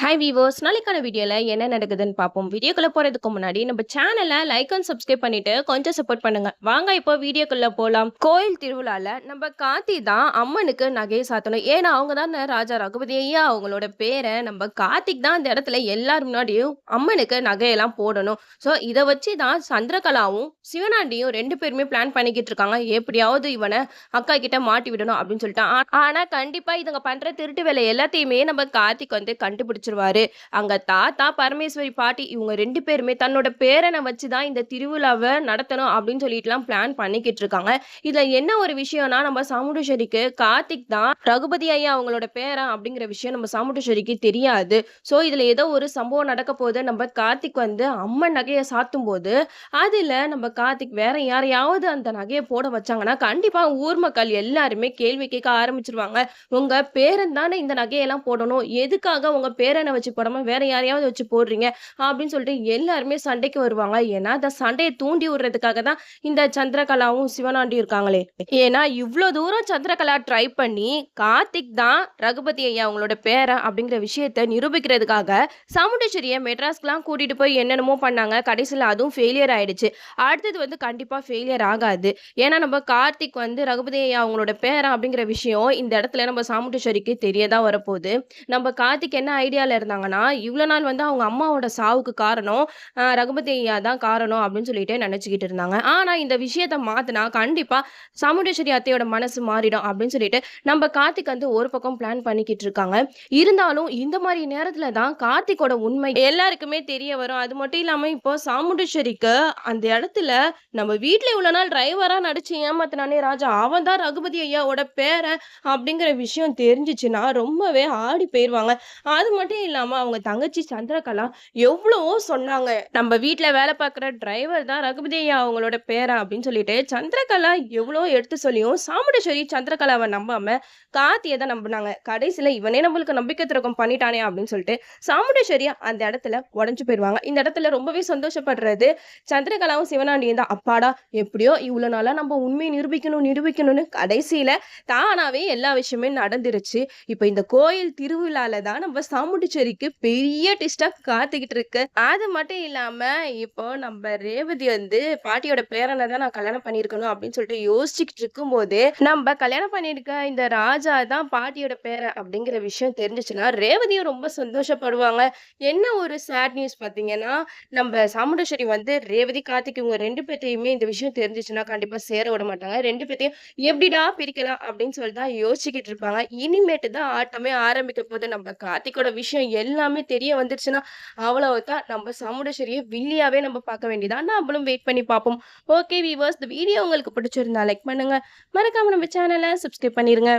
Hi viewers, நாளைக்கான வீடியோல என்ன நடக்குதுன்னு பார்ப்போம். வீடியோக்குள்ள போறதுக்கு முன்னாடி நம்ம சேனலை லைக் அண்ட் சப்ஸ்கிரைப் பண்ணிட்டு கொஞ்சம் சப்போர்ட் பண்ணுங்க. வாங்க இப்போ வீடியோக்குள்ள போலாம். கோயில் திருவிழால நம்ம கார்த்தி தான் அம்மனுக்கு நகையை சாத்தணும். ஏன்னா அவங்க தானே ராஜா ரகுபதி ஐயா, அவங்களோட பேரை நம்ம கார்த்திக் தான் அந்த இடத்துல எல்லாரும் முன்னாடியும் அம்மனுக்கு நகையெல்லாம் போடணும். ஸோ இதை வச்சு தான் சந்திரகலாவும் சிவனாண்டியும் ரெண்டு பேருமே பிளான் பண்ணிக்கிட்டு இருக்காங்க. எப்படியாவது இவனை அக்கா கிட்ட மாட்டி விடணும் அப்படின்னு சொல்லிட்டு. ஆனா கண்டிப்பா இதுங்க பண்ற திருட்டு வேலை எல்லாத்தையுமே நம்ம கார்த்திக் வந்து கண்டுபிடிச்சிருவாரு. அங்க தாத்தா பரமேஸ்வரி பாட்டி இவங்க ரெண்டு பேருமே தன்னோட பேரனை வச்சுதான் இந்த திருவிழாவை நடத்தணும் அப்படின்னு சொல்லிட்டுலாம் பிளான் பண்ணிக்கிட்டு இருக்காங்க. இதுல என்ன ஒரு விஷயம்னா, நம்ம சாமுண்டீஸ்வரிக்கு கார்த்திக் தான் ரகுபதி ஐயா அவங்களோட பேரன் அப்படிங்கிற விஷயம் நம்ம சாமுண்டீஸ்வரிக்கு தெரியாது. சோ இதுல ஏதோ ஒரு சம்பவம் நடக்க போது நம்ம கார்த்திக் வந்து அம்மன் நகையை சாத்தும் போது அதுல நம்ம கார்த்திக் வேற யாரையாவது அந்த நகையை போட வச்சாங்கன்னா கண்டிப்பா ஊர் மக்கள் எல்லாருமே கேள்வி கேட்க ஆரம்பிச்சிருவாங்க. உங்க பேரன் தானே இந்த நகையெல்லாம் போடணும், எதுக்காக உங்க பேரனை வச்சு போடாம வேற யாரையாவது வச்சு போடுறீங்க அப்படின்னு சொல்லிட்டு எல்லாருமே சண்டைக்கு வருவாங்க. ஏன்னா அந்த சண்டையை தூண்டி விடுறதுக்காக தான் இந்த சந்திரகலாவும் சிவனாண்டியும் இருக்காங்களே. ஏன்னா இவ்வளவு தூரம் சந்திரகலா ட்ரை பண்ணி கார்த்திக் தான் ரகுபதி ஐயா அவங்களோட பேரன் அப்படிங்கிற விஷயத்த நிரூபிக்கிறதுக்காக சாமுண்டீஸ்வரிய மெட்ராஸ்க்குலாம் கூட்டிட்டு போய் என்னென்னமோ பண்ணாங்க. கடைசியில் அதுவும் ஃபெயிலியர் ஆயிடுச்சு. அடுத்தது வந்து கண்டிப்பா ஃபெயிலியர் ஆகாது. ஏன்னா நம்ம கார்த்திக் வந்து ரகுபதி ஐயா அவங்களோட பேரன் அப்படிங்கிற விஷயம் இந்த இடத்துல நம்ம சாமுண்டீஸ்வரிக்கு தெரியதான் வரப்போகுது. நம்ம கார்த்திக் என்ன ஐடியால இருந்தாங்கன்னா, இவ்வளோ நாள் வந்து அவங்க அம்மாவோட சாவுக்கு காரணம் ரகுபதி ஐயா தான் காரணம் அப்படின்னு சொல்லிட்டு நினைச்சுக்கிட்டு இருந்தாங்க. ஆனா இந்த விஷயத்த மாத்துனா கண்டிப்பா சாமுண்டீஸ்வரி அத்தையோட மனசு மாறிடும் அப்படின்னு சொல்லிட்டு நம்ம கார்த்திக் வந்து ஒரு பக்கம் பிளான் பண்ணிக்கிட்டு இருக்காங்க. இருந்தாலும் இந்த மாதிரி நேரத்துல தான் கார்த்திக்கோட உண்மை எல்லாருக்குமே தெரிய வரும். அது மட்டும் இல்லாம இப்போ சாமுண்டீஸ்வரிக்கு அந்த இடத்துல நம்ம வீட்ல இவ்வளவு நாள் டிரைவரா நடிச்சு ஏமாத்தினானே ராஜா, அவன் தான் ரகுபதி ஐயாவோட பேரன் அப்படிங்கிற விஷயம் தெரிஞ்சிச்சுன்னா ரொம்பவே ஆடி போயிருவாங்க. அது மட்டும் இல்லாம அவங்க தங்கச்சி சந்திரகலா எவ்வளவோ சொன்னாங்க, நம்ம வீட்ல வேலை பார்க்குற டிரைவர் தான் ரகுபதி ஐயா அவங்களோட பேரன் அப்படின்னு சொல்லிட்டு. சந்திரகலா எவ்வளோ எடுத்து சொல்லியும் சாமுண்டீஸ்வரி சந்திரகலாவை நம்பாம கார்த்தியை தான் நம்பினாங்க. கடைசியில இவனே நம்மளுக்கு நம்பிக்கை துரோகம் பண்ணிட்டானே அப்படின்னு சொல்லிட்டு சாமுண்டீஸ்வரி அந்த இடத்துல உடஞ்சு போயிருவாங்க. இந்த இடத்துல ரொம்பவே சந்தோஷப்படுறது சந்திரகலாவும் சிவனாண்டியும் தான். அப்பாடா, எப்படியோ இவ்வளவு நாளா நம்ம உண்மையை நிரூபிக்கணும்னு கடைசியில தானாவே எல்லா விஷயமே நடந்துருச்சு. இப்ப இந்த கோயில் திருவிழால தான் நம்ம சாமுண்டீஸ்வரிக்கு பெரிய ட்விஸ்டா காத்துக்கிட்டு இருக்கு. அது மட்டும் இல்லாம இப்போ நம்ம ரேவதி வந்து பாட்டியோட பேரனை தான் நான் கல்யாணம் பண்ணிருக்கணும் அப்படின்னு சொல்லிட்டு யோசிச்சுக்கிட்டு இருக்கும் போதே நம்ம கல்யாணம் பண்ணிருக்க இந்த ராஜா தான் பாட்டியோட பேரன் அப்படிங்கிற விஷயம் தெரிஞ்சிச்சுன்னா ரேவதியும் ரொம்ப சந்தோஷப்படுவாங்க. என்ன ஒரு சேட் நியூஸ் பாத்தீங்கன்னா, நம்ம சாமுண்டீஸ்வரி வந்து ரேவதி கார்த்திக் இவங்க ரெண்டு பேர்த்தையுமே இந்த விஷயம் தெரிஞ்சிச்சுன்னா கண்டிப்பா சேர விட மாட்டாங்க. ரெண்டு பேர்த்தையும் எப்படிடா பிரிக்கலாம் அப்படின்னு சொல்லிட்டு தான் யோசிச்சுக்கிட்டு இருப்பாங்க. இனிமேட்டு தான் ஆட்டமே ஆரம்பிக்க போது. நம்ம கார்த்திக்கோட விஷயம் எல்லாமே தெரிய வந்துருச்சுன்னா அவ்வளவுதான், நம்ம சாமுண்டீஸ்வரியை வில்லியாவே நம்ம பார்க்க வேண்டியதா. நம்மளும் வெயிட் பண்ணி பார்ப்போம். ஓகே வீவர்ஸ், இந்த வீடியோ உங்களுக்கு பிடிச்சிருந்தா லைக் பண்ணுங்க, மறக்காம நம்ம சேனலை சப்ஸ்கிரைப் பண்ணிருங்க.